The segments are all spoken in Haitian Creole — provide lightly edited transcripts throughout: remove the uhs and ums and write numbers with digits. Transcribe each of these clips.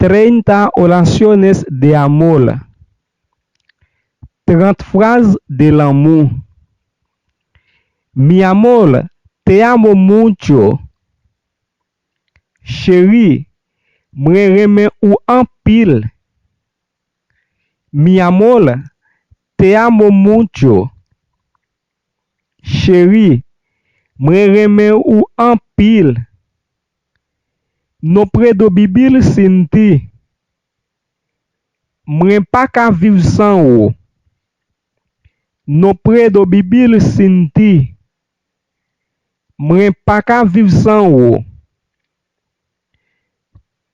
30 oraciones de amor. 30 frases de l'amour. Mi amor, te amo mucho. Chérie, mwen reme ou en pile. Mi amor, te amo mucho. Chérie, mwen reme ou en pile. Non près de bibil sinti. Mwen pa ka viv sans ou. Non près de bibil sinti. Mwen pa ka viv sans ou.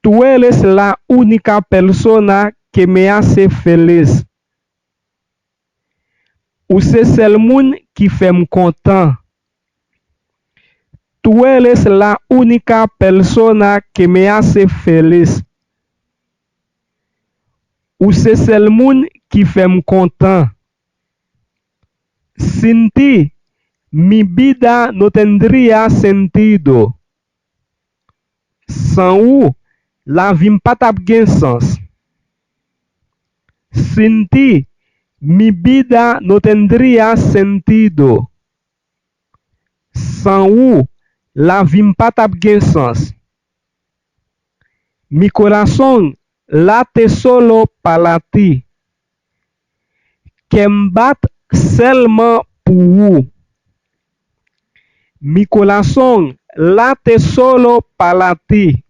Tú eres la única persona que me hace feliz. Ou c'est seul moun qui fait me content. Tú eres la única persona que me hace feliz. Ou c'est seul moun qui fait me content. Sin ti, mi vida no tendría sentido. Sans ou, la vie m'pas tap gen sens. Sin ti, mi vida no tendría sentido. Sans ou, la vie m'pas tap gen sens. Mi corazón late solo para ti. Que m'bat seulement pour ou. Mi corazón late solo para ti.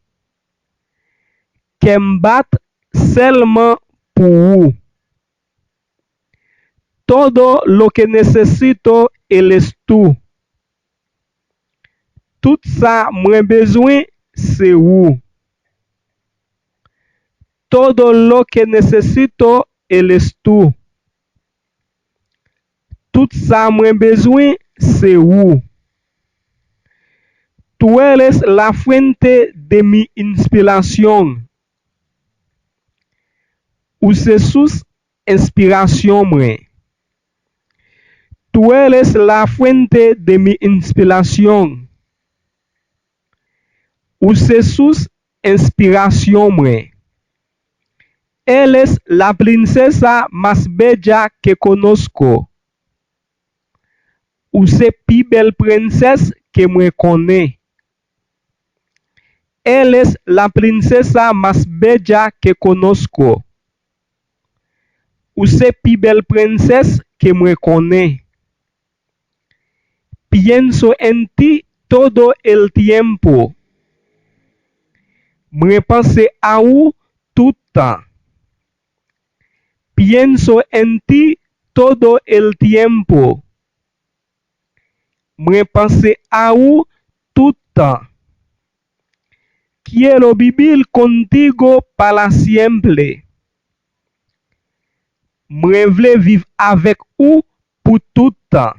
Que m'bat seulement pour ou. Todo lo que necesito eres tú. Tout ça mwen besoin c'est ou. Todo lo que necesito eres tú. Tout ça mwen besoin c'est ou. Tú eres la fuente de mi inspiración. Ou c'est sous inspiration mwen. Tú eres la fuente de mi inspiración. Ou c'est sous inspiration mwen. Él es la princesa más bella que conozco. Ou c'est pi belle princesse que mwen connais. Él es la princesa más bella que conozco. Ou c'est pi belle princesse que mwen connais. Pienso en ti todo el tiempo. Mwen pense a ou tout temps. Pienso en ti todo el tiempo. Mwen pense a ou tout temps. Quiero vivir contigo para siempre. Mwen vle vivre avec ou pour tout temps.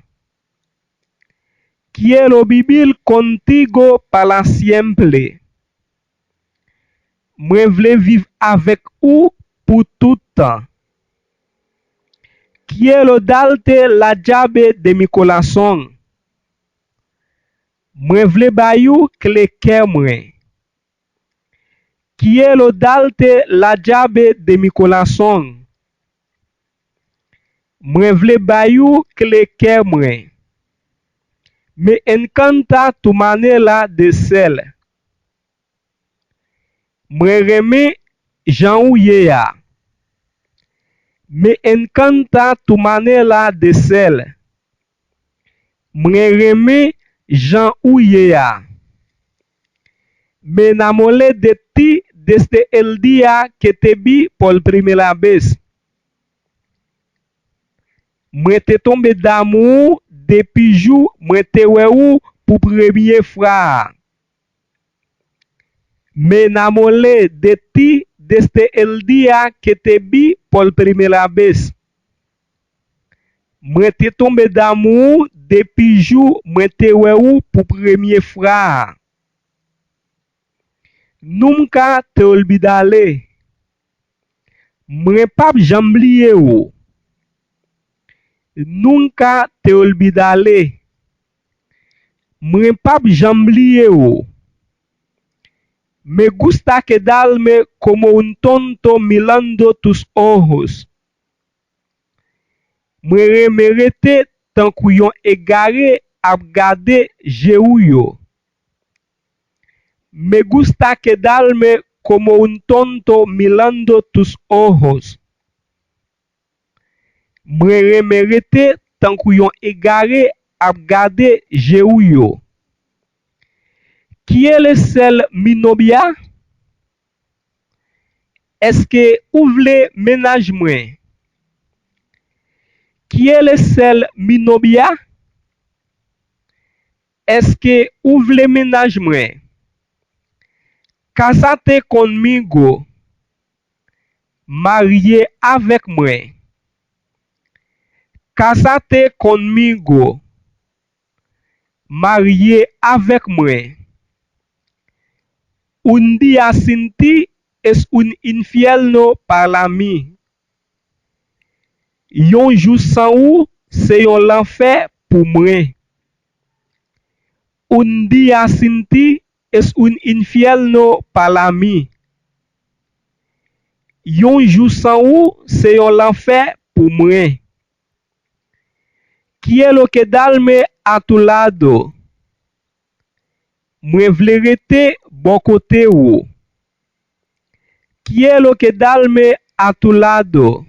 Quiero vivir contigo para siempre. Mwen vle vivre avec ou pour tout temps. Quiero darte la llave de mi corazón. Mwen vle bayou clé kè mwen. Quiero darte la llave de mi corazón. Mwen vle bayou clé kè mwen. Me encanta tu manera de ser. Mwen reme jan ou ye ya. Me encanta tu manera de ser. Mwen reme jan ou ye ya. Me enamoré de ti desde el día que te vi por primera vez. Mwen te tombe d'amour depuis jou mwen te wè ou pour premier fois. Me enamoré de ti desde el día que te vi por primera vez. Mwen te tombe d'amour depuis jou mwen te wè ou pour premier fois. Nunca te olvidaré. Mwen pap jam bliye ou. Nunca te olvidaré. Mwen pap jam bliye ou. Me gusta quedarme como un tonto mirando tus ojos. Me rete tant yon égaré ap gade jeu yo. Me gusta quedarme como un tonto mirando tus ojos. Me rete tant yon égaré ap gade jeu yo. Qui est le seul minobia? Est-ce que ou vle ménage mwen? Qui est le seul minobia? Est-ce que ou vle ménage mwen? Casate conmigo. Marié avec mwen. Casate conmigo. Marié avec mwen. Un día sin ti es un infierno para mí. Yon jou sans ou, c'est yon l'enfer pour mwen. Un día sin ti es un infierno para mí. Yon jou sans ou, c'est yon l'enfer pour mwen. Quiero quedarme a tu lado. Mwen vle rete bon kote ou. Quiero quedarme a tu lado.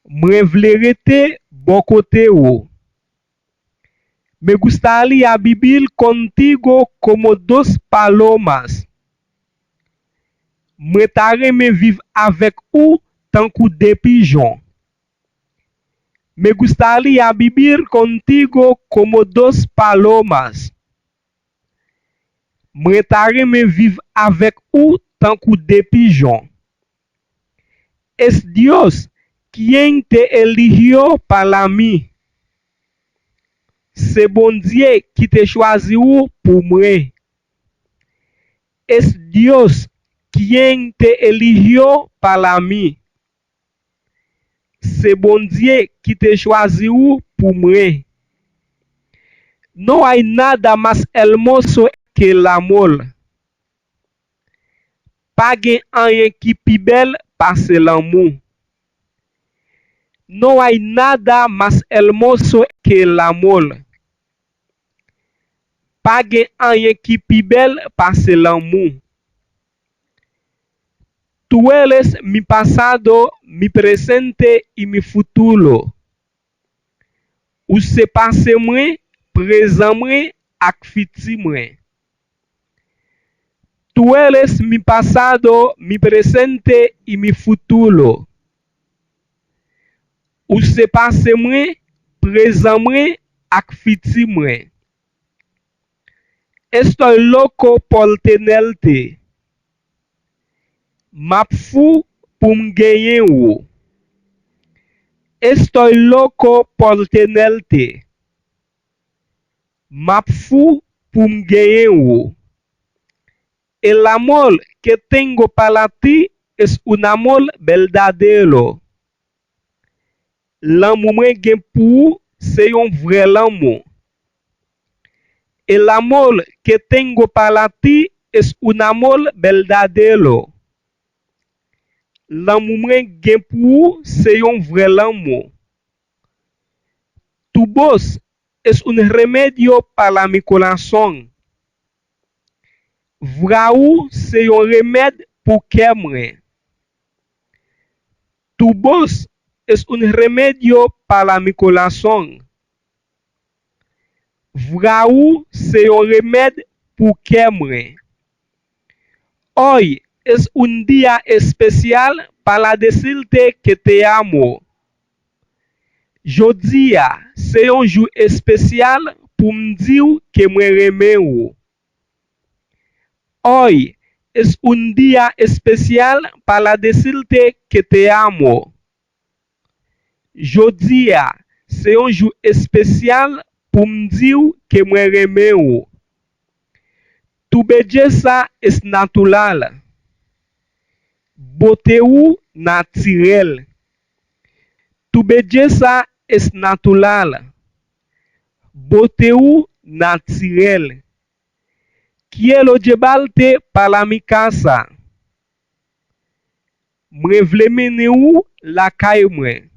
Mwen vle rete bon kote ou. Me gustaría vivir contigo como dos palomas. Mwen ta reme viv avec ou tant que des pigeons. Me gustaría vivir contigo como dos palomas. Mwen ta reme viv avec ou tant que des pigeons. Es Dios quien te eligió para mí. C'est bon Dieu qui te choisi ou pour moi. Es Dios quien te eligió para mí. C'est bon Dieu qui te choisi ou pour moi. No hay nada más hermoso que el amor. Pa gen anyen ki pi bel pase l'amour. No hay nada más hermoso que el amor. Pa gen anyen ki pi bel pase l'amour. Tú eres mi pasado, mi presente y mi futuro. Ou se pase mwen, présent mwen ak fiti mwen. Tú eres mi pasado, mi presente y mi futuro. Ou se pase mwen, présent mwen ak fiti mwen. Estoy loco por tenerte. Map fou pou m'genyen ou. Estoy loco por tenerte. Map fou pou m'genyen ou. El amor que tengo para ti es un amor verdadero. L'amour mwen gen pou c'est yon vrai l'amour. El amor que tengo para ti es un amor verdadero. L'amour mwen gen pou c'est yon vrai l'amour. Tu voz es un remedio para mi corazón. Vra ou c'est yon remède pour cœur mwen. Tu voz es un remedio para mi corazón. Vra ou c'est un remède pour cœur mwen. Hoy es un día especial para decirte que te amo. Jodia c'est un jour spécial pour me dire que mwen reme ou. Hoy es un día especial para decirte que te amo. Jodia c'est un jour spécial pour me dire que mwen reme ou. Tu belleza es natural. Beauté ou naturel. Tu belleza es natural. Beauté ou naturel. Quiero llevarte para mi casa. Mwen vle mene ou la kay mwen.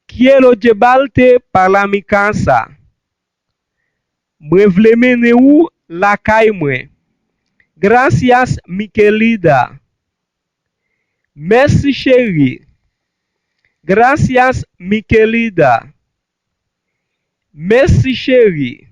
Quiero llevarte para mi casa. Mwen vle mene ou la kay mwen. Gracias, mi querida. Merci, chérie. Gracias, mi querida. Merci, chérie.